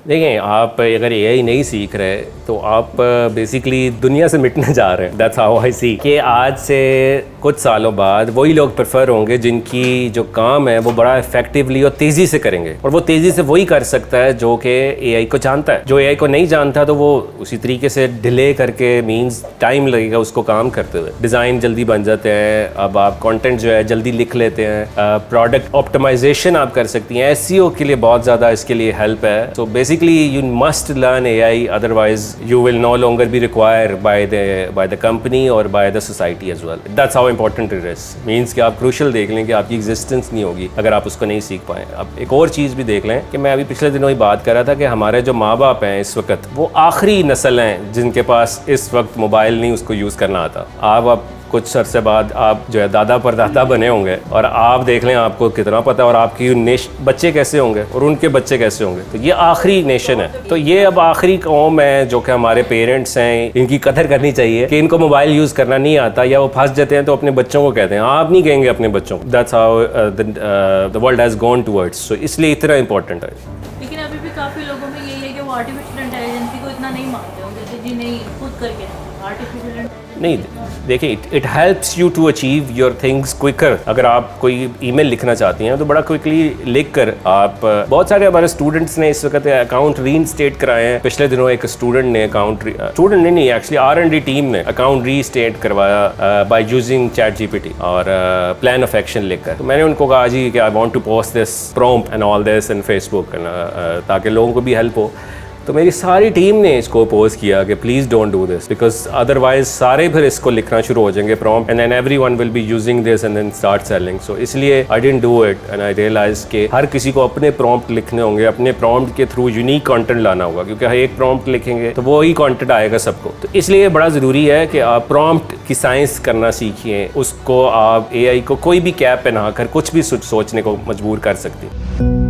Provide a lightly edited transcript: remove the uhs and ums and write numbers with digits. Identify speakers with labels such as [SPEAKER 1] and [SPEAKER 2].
[SPEAKER 1] دیکھیں آپ اگر اے آئی نہیں سیکھ رہے تو آپ بیسیکلی دنیا سے مٹنے جا رہے ہیں. دیٹس ہاؤ آئی سی کہ آج سے کچھ سالوں بعد وہی لوگ پریفر ہوں گے جن کی جو کام ہے وہ بڑا افیکٹولی اور تیزی سے کریں گے, اور وہ تیزی سے وہی کر سکتا ہے جو کہ اے آئی کو جانتا ہے. جو اے آئی کو نہیں جانتا تو وہ اسی طریقے سے ڈیلے کر کے مینز ٹائم لگے گا اس کو کام کرتے ہوئے. ڈیزائن جلدی بن جاتے ہیں, اب آپ کانٹینٹ جو ہے جلدی لکھ لیتے ہیں, پروڈکٹ آپٹمائزیشن آپ کر سکتی ہیں. ایس سی او کے لیے بہت زیادہ اس کے لیے ہیلپ ہے. So basically you must learn A I, otherwise you will no longer be require by the company اور by the society as well. That's how important it is. Means کہ آپ کروشل دیکھ لیں کہ آپ کی ایگزسٹنس نہیں ہوگی اگر آپ اس کو نہیں سیکھ پائیں. اب ایک اور چیز بھی دیکھ لیں کہ میں ابھی پچھلے دنوں ہی بات کر رہا تھا کہ ہمارے جو ماں باپ ہیں اس وقت وہ آخری نسل ہیں جن کے پاس اس وقت موبائل نہیں اس کو یوز کرنا آتا. آپ کچھ عرصے بعد آپ جو ہے دادا پر دادا بنے ہوں گے اور آپ دیکھ لیں آپ کو کتنا پتہ ہے اور آپ کی بچے کیسے ہوں گے اور ان کے بچے کیسے ہوں گے. تو یہ آخری نیشن ہے. تو یہ اب آخری قوم ہے جو کہ ہمارے پیرنٹس ہیں, ان کی قدر کرنی چاہیے کہ ان کو موبائل یوز کرنا نہیں آتا یا وہ پھنس جاتے ہیں تو اپنے بچوں کو کہتے ہیں. آپ نہیں کہیں گے اپنے بچوں کو. That's how the world has gone towards. So اس لیے اتنا امپورٹنٹ ہے.
[SPEAKER 2] لیکن ابھی بھی کافی لوگوں میں یہی ہے کہ وہ آرٹیفیشیل انٹیلیجنس کو اتنا نہیں مانتے ہوں گے کہ جی نہیں خود کر کے آرٹیفیشیل
[SPEAKER 1] نہیں دیکھیں it helps you to achieve your things quicker. اگر آپ کوئی ای میل لکھنا چاہتی ہیں تو بڑا کوئکلی لکھ کر آپ, بہت سارے ہمارے اسٹوڈنٹس نے اس وقت اکاؤنٹ ری انسٹیٹ کرائے ہیں. پچھلے دنوں ایک اسٹوڈنٹ نے اسٹوڈنٹ نہیں ایکچولی R&D ٹیم نے اکاؤنٹ ری اسٹیٹ کروایا by using chat G P T اور پلان آف ایکشن لکھ کر. تو میں نے ان کو کہا جی کہ I want to post this prompt and all this and Facebook تاکہ لوگوں کو بھی ہیلپ ہو. تو میری ساری ٹیم نے اس کو اپوز کیا کہ please don't do this because otherwise سارے پھر اس کو لکھنا شروع ہو جائیں گے prompt and then everyone will be using this and then start selling. So اس لیے I didn't do it and I realise کہ ہر کسی کو اپنے پرومپٹ لکھنے ہوں گے, اپنے پرومپٹ کے تھرو یونیک کانٹینٹ لانا ہوگا کیونکہ ہر ایک پرومپٹ لکھیں گے تو وہی کانٹینٹ آئے گا سب کو. تو اس لیے بڑا ضروری ہے کہ آپ پرومپٹ کی سائنس کرنا سیکھیں. اس کو آپ اے آئی کو کوئی بھی کیپ پہنا کر کچھ بھی سوچنے کو مجبور کر سکتے ہیں.